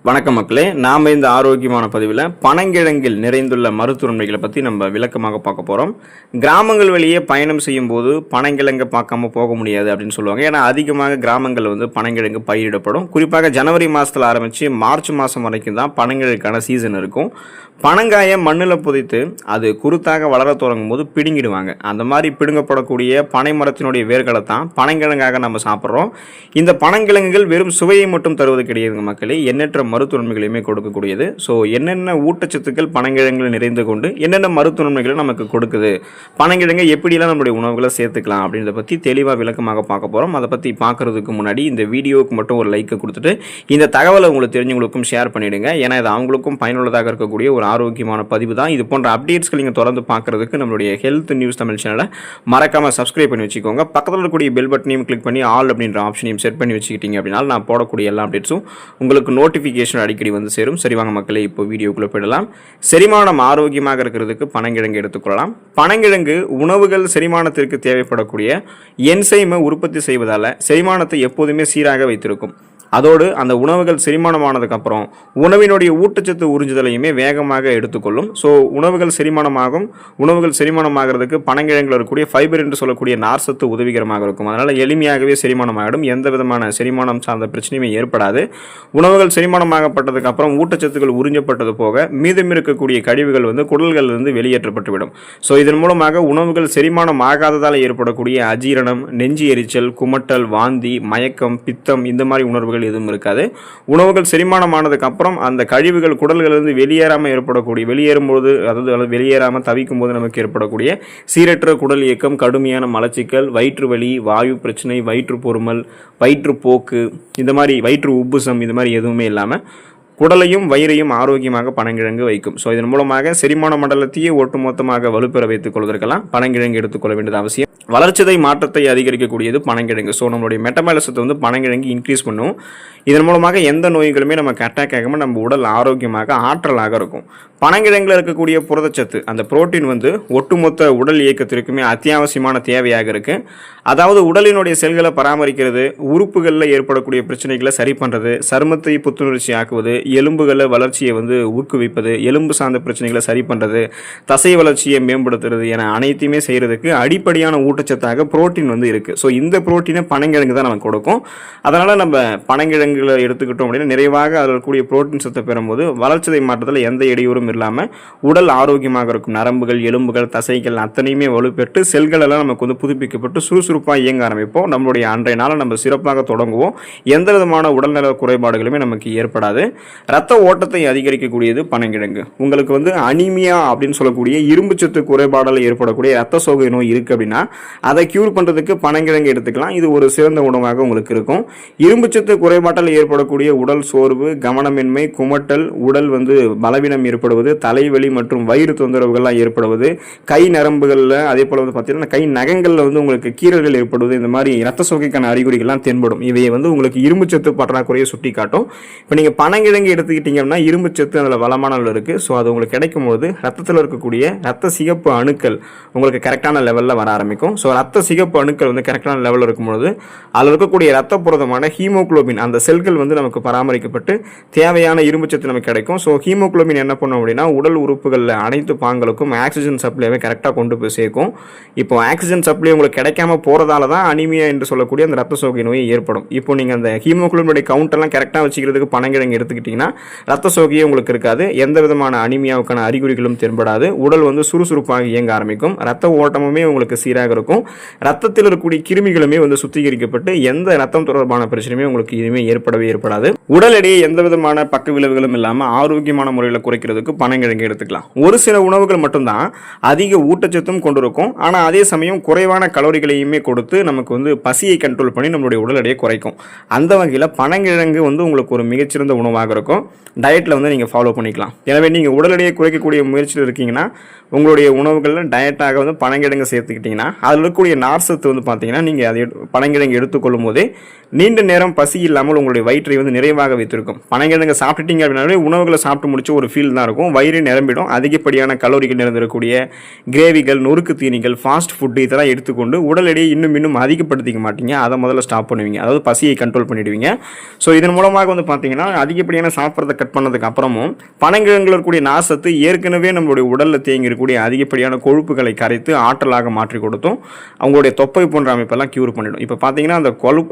வணக்கம் மக்களே, நாம் இந்த ஆரோக்கியமான பதிவில் பனங்கிழங்கில் நிறைந்துள்ள மருத்துவன்மைகளை பற்றி நம்ம விளக்கமாக பார்க்க போகிறோம். கிராமங்கள் வழியே பயணம் செய்யும் போது பனங்கிழங்கை பார்க்காம போக முடியாது அப்படின்னு சொல்லுவாங்க. ஏன்னா அதிகமாக கிராமங்கள் பனங்கிழங்கு பயிரிடப்படும். குறிப்பாக ஜனவரி மாதத்தில் ஆரம்பித்து மார்ச் மாதம் வரைக்கும் தான் பனங்கிழங்குக்கான சீசன் இருக்கும். பனங்காயை மண்ணில் புதைத்து அது குருத்தாக வளர தொடங்கும் போது பிடுங்கிடுவாங்க. அந்த மாதிரி பிடுங்கப்படக்கூடிய பனை மரத்தினுடைய வேர்களை தான் பனங்கிழங்காக நம்ம சாப்பிட்றோம். இந்த பனங்கிழங்குகள் வெறும் சுவையை மட்டும் தருவது கிடையாதுங்க மக்களே, எண்ணற்ற மருத்துவன்மைகளையுமே கொடுக்கக்கூடியது. ஸோ என்னென்ன ஊட்டச்சத்துக்கள் பனங்கிழங்குகள் நிறைந்து கொண்டு என்னென்ன மருத்துவன்மைகளை நமக்கு கொடுக்குது, பனங்கிழங்கை எப்படியெல்லாம் நம்மளுடைய உணவுகளை சேர்த்துக்கலாம் அப்படின்றத பற்றி தெளிவாக விளக்கமாக பார்க்க போகிறோம். அதை பற்றி பார்க்குறதுக்கு முன்னாடி இந்த வீடியோவுக்கு மட்டும் ஒரு லைக்கை கொடுத்துட்டு இந்த தகவலை உங்களுக்கு தெரிஞ்சவங்களுக்கும் ஷேர் பண்ணிவிடுங்க. ஏன்னா இது அவங்களுக்கும் பயனுள்ளதாக இருக்கக்கூடிய ஒரு ஆரோக்கியமான பதிவு தான். இது போன்ற அப்டேட்ஸ்கள் நீங்கள் தொடர்ந்து பார்க்குறதுக்கு நம்மளுடைய ஹெல்த் நியூஸ் தமிழ் சேனலை மறக்காமல் சப்ஸ்கிரைப் பண்ணி வச்சுக்கோங்க. பக்கத்தில் இருக்கக்கூடிய பெல் பட்டனையும் கிளிக் பண்ணி ஆல் அப்படின்ற ஆப்ஷனையும் செட் பண்ணி வச்சுக்கிட்டீங்க அப்படின்னா நான் போடக்கூடிய எல்லா அப்டேட்ஸும் உங்களுக்கு நோட்டிஃபிகேஷன் அடிக்கடி வந்து சேரும். சரி வாங்க மக்களே, இப்போ வீடியோக்குள்ளே போயிடலாம். செரிமானம் ஆரோக்கியமாக இருக்கிறதுக்கு பனங்கிழங்கு எடுத்துக்கொள்ளலாம். பனங்கிழங்கு உணவுகள் செரிமானத்திற்கு தேவைப்படக்கூடிய என்சைமை உற்பத்தி செய்வதால் செரிமானத்தை எப்போதுமே சீராக வைத்திருக்கும். அதோடு அந்த உணவுகள் செரிமானமானதுக்கு அப்புறம் உணவினுடைய ஊட்டச்சத்து உறிஞ்சுதலையுமே வேகமாக எடுத்துக்கொள்ளும். ஸோ உணவுகள் செரிமானமாகிறதுக்கு பனங்கிழங்கில் இருக்கக்கூடிய ஃபைபர் என்று சொல்லக்கூடிய நார்சத்து உதவிகரமாக இருக்கும். அதனால் எளிமையாகவே செரிமானமாகிடும். எந்த விதமான செரிமானம் சார்ந்த பிரச்சனையுமே ஏற்படாது. உணவுகள் செரிமானமாகப்பட்டதுக்கு அப்புறம் ஊட்டச்சத்துக்கள் உறிஞ்சப்பட்டது போக மீதம் இருக்கக்கூடிய கழிவுகள் குடல்களிலிருந்து வெளியேற்றப்பட்டுவிடும். ஸோ இதன் மூலமாக உணவுகள் செரிமானம் ஆகாததால் ஏற்படக்கூடிய அஜீரணம், நெஞ்சு எரிச்சல், குமட்டல், வாந்தி, மயக்கம், பித்தம் இந்த மாதிரி உணர்வுகள் எதுவும் இருக்காது. உணவுகள் செரிமானமானதுக்கு அப்புறம் அந்த கழிவுகள் குடல்களிலிருந்து வெளியேறாமல் தவிக்கும் போது நமக்கு ஏற்படக்கூடிய சீரற்ற குடல் இயக்கம், கடுமையான மலச்சிக்கல், வயிற்று வலி, வாயு பிரச்சனை, வயிற்று பொறுமல், வயிற்றுப்போக்கு, இந்த மாதிரி வயிற்று உப்புசம் இந்த மாதிரி எதுவுமே இல்லாமல் குடலையும் வயிறையும் ஆரோக்கியமாக பனங்கிழங்கு வைக்கும். ஸோ இதன் மூலமாக செரிமான மண்டலத்தையே ஒட்டுமொத்தமாக வலுப்பெற வைத்துக் கொள்வதற்கெல்லாம் பனங்கிழங்கு எடுத்துக்கொள்ள வேண்டியது அவசியம். வளர்ச்சிதை மாற்றத்தை அதிகரிக்கக்கூடியது பனங்கிழங்கு. ஸோ நம்மளுடைய மெட்டபாலிசத்தை பனங்கிழங்கு இன்க்ரீஸ் பண்ணும். இதன் மூலமாக எந்த நோய்களுமே நமக்கு அட்டாக் ஆகாமல் நம்ம உடல் ஆரோக்கியமாக ஆற்றலாக இருக்கும். பனங்கிழங்கில் இருக்கக்கூடிய புரதச்சத்து, அந்த புரோட்டீன் ஒட்டுமொத்த உடல் இயக்கத்திற்குமே அத்தியாவசியமான தேவையாக இருக்கு. அதாவது உடலினுடைய செல்களை பராமரிக்கிறது, உறுப்புகளில் ஏற்படக்கூடிய பிரச்சனைகளை சரி பண்ணுறது, சருமத்தை புத்துணர்ச்சி ஆக்குவது, எலும்புகளை வளர்ச்சியை ஊக்குவிப்பது, எலும்பு சார்ந்த பிரச்சனைகளை சரி பண்ணுறது, தசை வளர்ச்சியை மேம்படுத்துறது என அனைத்தையுமே செய்கிறதுக்கு அடிப்படையான ஊட்டச்சத்தாக புரோட்டீன் இருக்குது. ஸோ இந்த புரோட்டீனை பனங்கிழங்கு தான் நமக்கு கொடுக்கும். அதனால் நம்ம பனங்கிழங்குகளை எடுத்துக்கிட்டோம் அப்படின்னா நிறைவாக அதில் இருக்கக்கூடிய புரோட்டீன் சத்தை பெறும்போது வளர்ச்சிதை மாற்றத்தில் எந்த இடையூறும் இல்லாமல் உடல் ஆரோக்கியமாக இருக்கும். நரம்புகள், எலும்புகள், தசைகள் அத்தனையுமே வலுப்பெற்று செல்கள் எல்லாம் நமக்கு புதுப்பிக்கப்பட்டு சுறுசுறுப்பாக இயங்க ஆரம்பிப்போம். நம்மளுடைய அன்றைய நாளை நம்ம சிறப்பாக தொடங்குவோம். எந்த விதமான உடல்நல குறைபாடுகளுமே நமக்கு ஏற்படாது. ரத்த ஓட்டத்தை அதிகரிக்கக்கூடியது பனங்கிழங்கு. உங்களுக்கு அனீமியா அப்படின்னு சொல்லக்கூடிய இரும்பு சத்து குறைபாடால் ஏற்படக்கூடிய ரத்த சோகை நோய் இருக்கு அப்படின்னா அதை கியூர் பண்றதுக்கு பனங்கிழங்கு எடுத்துக்கலாம். இது ஒரு சிறந்த உணவாக உங்களுக்கு இருக்கும். இரும்பு சத்து குறைபாட்டால் ஏற்படக்கூடிய உடல் சோர்வு, கவனமின்மை, குமட்டல், உடல் பலவீனம் ஏற்படுவது, தலைவலி மற்றும் வயிறு தொந்தரவுகள்லாம் ஏற்படுவது, கை நரம்புகளில் அதே போல பார்த்தீங்கன்னா கை நகங்களில் உங்களுக்கு கீறல்கள் ஏற்படுவது, இந்த மாதிரி ரத்த சோகைக்கான அறிகுறிகள்லாம் தென்படும். இவை உங்களுக்கு இரும்பு சத்து பற்றாக்குறையை சுட்டி காட்டும். இப்போ நீங்கள் பனங்கிழங்கு எடுத்துக்கிட்டீங்கன்னா இரும்பு சத்து அதில் வளமான அளவில் இருக்குது. ஸோ அது உங்களுக்கு கிடைக்கும் போது ரத்தத்தில் இருக்கக்கூடிய ரத்த சிகப்பு அணுக்கள் உங்களுக்கு கரெக்டான லெவலில் வர ஆரம்பிக்கும். ஸோ ரத்த சிகப்பு அணுக்கள் கரெக்டான லெவலில் இருக்கும்போது அதில் இருக்கக்கூடிய ரத்த புரதமான ஹீமோகுளோபின் அந்த செல்கள் நமக்கு பராமரிக்கப்பட்டு தேவையான இரும்பு சத்து நமக்கு கிடைக்கும். ஸோ ஹீமோகுளோபின் என்ன பண்ணும் அப்படின்னா உடல் உறுப்புகளில் அனைத்து பாங்களுக்கும் ஆக்சிஜன் சப்ளைவை கரெக்டாக கொண்டு போய் சேர்க்கும். இப்போ ஆக்சிஜன் சப்ளை உங்களுக்கு கிடைக்காம போகிறதால தான் அனிமியா என்று சொல்லக்கூடிய அந்த ரத்த சோகை நோய் ஏற்படும். இப்போ நீங்கள் அந்த ஹீமோகுளோபினுடைய கவுண்ட் எல்லாம் கரெக்டாக வச்சுக்கிறதுக்கு பனங்கிழங்கு எடுத்துக்கிட்டிங்கன்னா ரத்த சோகையே உங்களுக்கு இருக்காது. எந்த விதமான அனிமியாவுக்கான அறிகுறிகளும் தென்படாது. உடல் சுறுசுறுப்பாக இயங்க ஆரம்பிக்கும். ரத்த ஓட்டமுமே உங்களுக்கு சீராக இருக்கும். ரத்தத்தில் இருக்கக்கூடிய கிருமிகளுமே சுத்திகரிக்கப்பட்டு எந்த ரத்தம் தொடர்பான பிரச்சனையுமே உங்களுக்கு இதுவுமே ஏற்படாது. உடல் எடையை எந்த விதமான பக்க விளைவுகளும் இல்லாமல் ஆரோக்கியமான முறையில் குறைக்கிறதுக்கு பனங்கிழங்கு எடுத்துக்கலாம். ஒரு சில உணவுகள் மட்டும்தான் அதிக ஊட்டச்சத்தும் கொண்டிருக்கும். ஆனால் அதே சமயம் குறைவான கலோரிகளையுமே கொடுத்து நமக்கு பசியை கண்ட்ரோல் பண்ணி நம்மளுடைய உடல் எடையை குறைக்கும். அந்த வகையில் பனங்கிழங்கு உங்களுக்கு ஒரு மிகச்சிறந்த உணவாக இருக்கும். டயட்டில் நீங்கள் ஃபாலோ பண்ணிக்கலாம். எனவே நீங்கள் உடல் எடையை குறைக்கக்கூடிய முயற்சியில் இருக்கீங்கன்னா உங்களுடைய உணவுகளில் டயட்டாக பனங்கிழங்கு சேர்த்துக்கிட்டிங்கன்னா அதில் இருக்கக்கூடிய நார்சத்து பார்த்தீங்கன்னா நீங்கள் அதை பனங்கிழங்கு எடுத்துக்கொள்ளும் போதே நீண்ட நேரம் பசி இல்லாமல் உங்களுடைய வயிற்றை நிறைவாக வைத்திருக்கும். பனங்கிழங்கு சாப்பிட்டீங்க அப்படின்னாலே உணவுகளை சாப்பிட்டு முடிச்ச ஒரு ஃபீல் தான் இருக்கும். இருக்கும், வயிறு நிரம்பிடும். அதிகப்படியான கலோரிகள் நிறைந்திருக்கக்கூடிய கிரேவிகள், நொறுக்கு தீனிகள், ஃபாஸ்ட் ஃபுட்டு இதெல்லாம் எடுத்துக்கொண்டு உடல் எடையை இன்னும் அதிகப்படுத்திக்க மாட்டீங்க. அதை முதல்ல ஸ்டாப் பண்ணுவீங்க, அதாவது பசியை கண்ட்ரோல் பண்ணிடுவீங்க. ஸோ இதன் மூலமாக வந்து பார்த்தீங்கன்னா அதிகப்படியான சாப்பிட்றதை கட் பண்ணதுக்கு அப்புறமும் பனங்கிழங்குல இருக்கக்கூடிய நார்சத்து ஏற்கனவே நம்மளுடைய உடலில் தேங்கி இருக்கக்கூடிய அதிகப்படியான கொழுப்புகளை கரைத்து ஆற்றலாக மாற்றி கொடுத்தும் அவங்களுடைய தொப்பை போன்ற அமைப்பெல்லாம் க்யூர் பண்ணிடும். இப்போ பார்த்தீங்கன்னா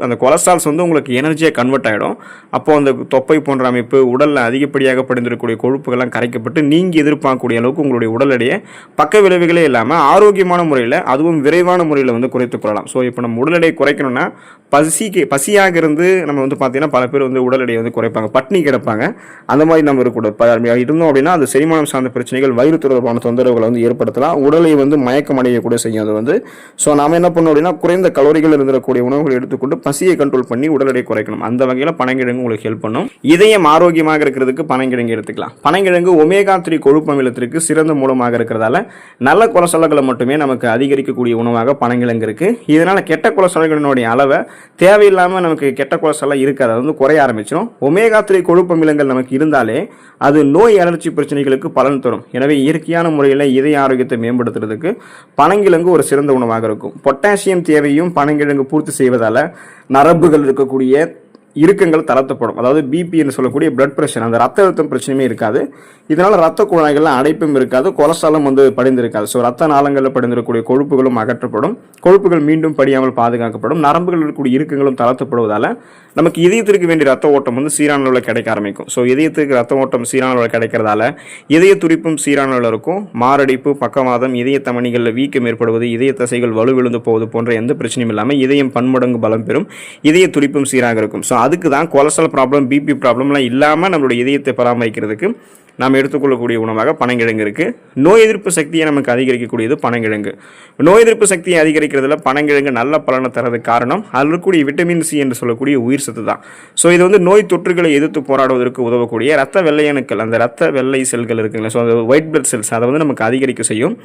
அந்த கொலஸ்ட்ரால்ஸ் வந்து உங்களுக்கு எனர்ஜியாக கன்வெர்ட் ஆகிடும். அப்போது அந்த தொப்பை போன்ற அமைப்பு, உடலில் அதிகப்படியாக படிந்திருக்கக்கூடிய கொழுப்புகள்லாம் கரைக்கப்பட்டு நீங்கள் எதிர்பார்க்கக்கூடிய அளவுக்கு உங்களுடைய உடல் எடையை பக்க விளைவுகளே இல்லாமல் ஆரோக்கியமான முறையில், அதுவும் விரைவான முறையில் வந்து குறைத்துக் கொள்ளலாம். ஸோ இப்போ நம்ம உடல் எடையை குறைக்கணும்னா பசியாக இருந்து நம்ம வந்து பார்த்தீங்கன்னா பல பேர் வந்து உடல் எடையை வந்து குறைப்பாங்க, பட்னி கிடப்பாங்க. அந்த மாதிரி நம்ம இருக்கக்கூடாது. இருந்தோம் அப்படின்னா அது செரிமானம் சார்ந்த பிரச்சனைகள், வயிறு தொடர்பான தொந்தரவுகளை வந்து ஏற்படுத்தலாம். உடலை வந்து மயக்கம் அடையக்கூடிய செய்யும் அது வந்து. ஸோ நாம் என்ன பண்ணோம் அப்படின்னா குறைந்த கலோரிகள் இருந்திருக்கக்கூடிய உணவுகளை எடுத்துக்கொண்டு பசியை கண்ட்ரோல் பண்ணி உடல் எடை குறைக்கணும். அந்த வகையில் பனங்கிழங்கு உங்களுக்கு ஹெல்ப் பண்ணும். இதயம் ஆரோக்கியமாக இருக்கிறதுக்கு பனங்கிழங்கு எடுத்துக்கலாம். பனங்கிழங்கு ஒமேகா 3 கொழுப்பு அமிலத்திற்கு சிறந்த மூலமாக இருக்கிறதால நல்ல கொலஸ்ட்ரால்களை மட்டுமே நமக்கு அதிகரிக்கக்கூடிய உணவாக பனங்கிழங்கு இருக்கு. இதனால கெட்ட கொலஸ்ட்ரால்களினுடைய அளவை தேவையில்லாமல் நமக்கு கெட்ட கொலஸ்ட்ரால் இருக்காது, அது வந்து குறைய ஆரம்பிச்சிடும். ஒமேகா 3 கொழுப்பு அமிலங்கள் நமக்கு இருந்தாலே அது நோய் அலர்ச்சி பிரச்சனைகளுக்கு பலன் தரும். எனவே இயற்கையான முறையில் இதய ஆரோக்கியத்தை மேம்படுத்துறதுக்கு பனங்கிழங்கு ஒரு சிறந்த உணவாக இருக்கும். பொட்டாசியம் தேவையும் பனங்கிழங்கு பூர்த்தி செய்வதால நரம்புகள் இருக்கக்கூடிய இறுக்கங்கள் தளர்த்தப்படும். அதாவது பிபி என்று சொல்லக்கூடிய பிளட் பிரஷர், அந்த ரத்த அழுத்தம் பிரச்சனையுமே இருக்காது. இதனால் ரத்த குழாய்கள்லாம் அடைப்பும் இருக்காது, கொலஸ்ட்ராலும் வந்து படிந்திருக்காது. ஸோ ரத்த நாளங்களில் படிந்திருக்கக்கூடிய கொழுப்புகளும் அகற்றப்படும், கொழுப்புகள் மீண்டும் படியாமல் பாதுகாக்கப்படும், நரம்புகள் இருக்கக்கூடிய இறுக்கங்களும் தளர்த்தப்படுவதால் நமக்கு இதயத்திற்கு வேண்டிய ரத்த ஓட்டம் வந்து சீரான அளவில் கிடைக்க ஆரம்பிக்கும். ஸோ இதயத்துக்கு ரத்த ஓட்டம் சீரான அளவில் கிடைக்கிறதால இதய துடிப்பும் சீரான அளவில் இருக்கும். மாரடைப்பு, பக்கவாதம், இதய தமனிகளில் வீக்கம் ஏற்படுவது, இதய தசைகள் வலுவிழுந்து போவது போன்ற எந்த பிரச்சனையும் இல்லாமல் இதயம் பன்மடங்கு பலம் பெறும், இதய துடிப்பும் சீராக இருக்கும். ஸோ அதுக்கு தான் கொலஸ்ட்ரால் ப்ராப்ளம், பிபி ப்ராப்ளம்லாம் இல்லாமல் நம்மளுடைய இதயத்தை பராமரிக்கிறதுக்கு நாம் எடுத்துக்கொள்ளக்கூடிய உணவாக பனங்கிழங்கு இருக்குது. நோய் எதிர்ப்பு சக்தியை நமக்கு அதிகரிக்கக்கூடியது பனங்கிழங்கு. நோய் எதிர்ப்பு சக்தியை அதிகரிக்கிறதுல பனங்கிழங்கு நல்ல பலனை தரதுக்கு காரணம் அதில் இருக்கக்கூடிய விட்டமின் சி என்று சொல்லக்கூடிய உயிர் சத்து தான். ஸோ இது வந்து நோய் தொற்றுகளை எதிர்த்து போராடுவதற்கு உதவக்கூடிய ரத்த வெள்ளை அணுக்கள், அந்த ரத்த வெள்ளை செல்கள் இருக்குங்களா, ஸோ அந்த ஒயிட் பிளட் செல்ஸ், அதை வந்து நமக்கு அதிகரிக்க செய்யும்.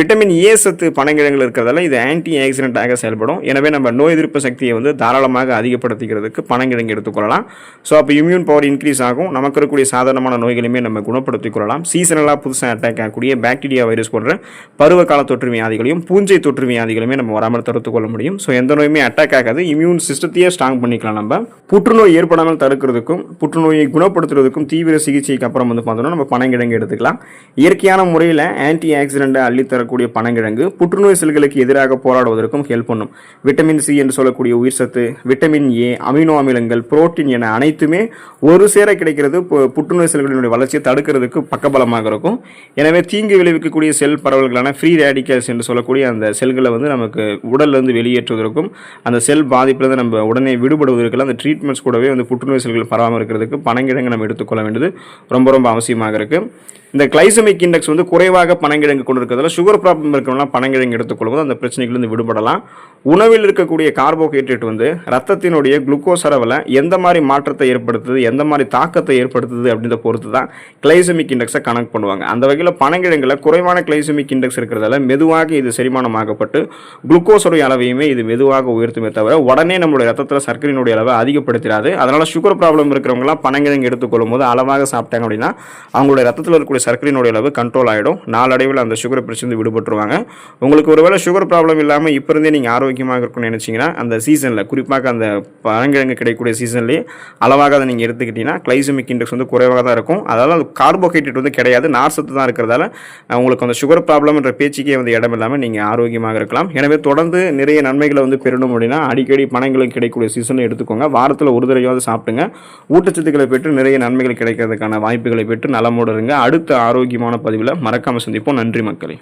விட்டமின் ஏ சத்து பனங்கிழங்குல இருக்கிறதால இது ஆன்டி ஆக்சிடென்ட்டாக செயல்படும். எனவே நம்ம நோய் எதிர்ப்பு சக்தியை வந்து தாராளமாக அதிகப்படுத்திக்கிறதுக்கு பனங்கிழங்கு எடுத்துக்கொள்ளலாம். ஸோ அப்போ இம்யூன் பவர் இன்க்ரீஸ் ஆகும். நமக்கு இருக்கக்கூடிய சாதாரணமான நோய்களுமே நம்ம குணப்படுத்திக் கொள்ளலாம். சீசனலாக புதுசாக அட்டாக் ஆகக்கூடிய பாக்டீரியா, வைரஸ் போன்ற பருவகால தொற்று வியாதிகளையும் பூஞ்சை தொற்று வியாதிகளுமே நம்ம வராமல் தடுத்துக் கொள்ள முடியும். ஸோ எந்த நோயுமே அட்டாக் ஆகாது, இம்யூன் சிஸ்டத்தையே ஸ்ட்ராங் பண்ணிக்கலாம். நம்ம புற்றுநோய் ஏற்படாமல் தடுக்கிறதுக்கும் புற்றுநோயை குணப்படுத்துறதுக்கும் தீவிர சிகிச்சைக்கு அப்புறம் வந்து பார்த்தோம்னா நம்ம பனங்கிழங்கு எடுத்துக்கலாம். இயற்கையான முறையில் ஆன்டி ஆக்சிடென்ட்டை அள்ளித்தரக்கூடிய பனங்கிழங்கு புற்றுநோய் செல்களுக்கு எதிராக போராடுவதற்கும் ஹெல்ப் பண்ணும். விட்டமின் சி என்று சொல்லக்கூடிய உயிர் சத்து, விட்டமின் ஏ, அமினோ அமிலங்கள், புரோட்டீன் என அனைத்துமே ஒரு சேர கிடைக்கிறது புற்றுநோய் செல்களினுடைய வளர்ச்சியை தடுக்கிறதுக்கு பக்கபலமாக இருக்கும். எனவே தீங்கு விளைவிக்கக்கூடிய செல் பரவல்களான ஃப்ரீ ரேடிக்கல்ஸ் என்று சொல்லக்கூடிய அந்த செல்களை வந்து நமக்கு உடல்லேருந்து வெளியேற்றுவதற்கும் அந்த செல் பாதிப்பிலிருந்து நம்ம உடனே விடுபடுவதற்கெல்லாம் அந்த ட்ரீட்மெண்ட்ஸ் கூடவே வந்து புற்றுநோய் செல்கள் பரவாமல் இருக்கிறதுக்கு பனங்கிழங்கு நம்ம எடுத்துக்கொள்ள வேண்டியது ரொம்ப ரொம்ப அவசியமாக இருக்குது. இந்த கிளைசமிக் இண்டெக்ஸ் வந்து குறைவாக பனங்கிழங்கு கொண்டு இருக்கிறதால சுகர் ப்ராப்ளம் இருக்கிறவங்களாம் பனங்கிழங்கு எடுத்துக்கொள்வது அந்த பிரச்சனைகளிலிருந்து விடுபடலாம். உணவில் இருக்கக்கூடிய கார்போஹைட்ரேட் வந்து ரத்தத்தினுடைய குளுக்கோஸ் அளவில் எந்த மாதிரி மாற்றத்தை ஏற்படுத்துது, எந்த மாதிரி தாக்கத்தை ஏற்படுத்துது அப்படின்றத பொறுத்து தான் கிளைசமிக் இண்டெக்ஸை கனெக்ட் பண்ணுவாங்க. அந்த வகையில் பனங்கிழங்குல குறைவான கிளைசமிக் இண்டெக்ஸ் இருக்கிறதால மெதுவாக இது செரிமானமாகப்பட்டு குளுக்கோஸோடைய அளவையுமே இது மெதுவாக உயர்த்துமே தவிர உடனே நம்மளுடைய ரத்தத்தில் சர்க்கரையினுடைய அளவை அதிகப்படுத்திடாது. அதனால் சுகர் ப்ராப்ளம் இருக்கிறவங்களாம் பனங்கிழங்கு எடுத்துக்கொள்ளும் போது அளவாக சாப்பிட்டாங்க அப்படின்னா அவங்களுடைய ரத்தத்தில் இருக்கக்கூடிய சர்க்கரையினுடைய அளவு கண்ட்ரோல் ஆகிடும். நாளடைவில் அந்த சுகரை பிரச்சனை விடுபட்டுருவாங்க. உங்களுக்கு ஒருவேளை சுகர் ப்ராப்ளம் இல்லாமல் இப்போ இருந்தே நீங்கள் ஆரோக்கியமாக இருக்கணும்னு நினச்சிங்கன்னா அந்த சீசனில், குறிப்பாக அந்த பனங்கிழங்கு கிடைக்கக்கூடிய சீசன்லேயே அளவாக அதை நீங்கள் எடுத்துக்கிட்டீங்கன்னா கிளைசமிக் இண்டெக்ஸ் வந்து குறைவாக தான் இருக்கும். அதாவது அது கார்போஹைட்ரேட் வந்து கிடையாது, நார்சத்து தான் இருக்கிறதால உங்களுக்கு அந்த சுகர் ப்ராப்ளம் என்ற பேச்சுக்கே வந்து இடம் இல்லாமல் நீங்கள் ஆரோக்கியமாக இருக்கலாம். எனவே தொடர்ந்து நிறைய நன்மைகளை வந்து பெறணும் அப்படின்னா அடிக்கடி பனங்களுக்கு கிடைக்கக்கூடிய சீசனில் எடுத்துக்கோங்க. வாரத்தில் ஒரு தடவையாவது சாப்பிடுங்க. ஊட்டச்சத்துக்களை பெற்று நிறைய நன்மைகள் கிடைக்கிறதுக்கான வாய்ப்புகளை பெற்று நலமோடு இருங்க. அடுத்த ஆரோக்கியமான பதிவில் மறக்காமல் சந்திப்போம். நன்றி மக்களே.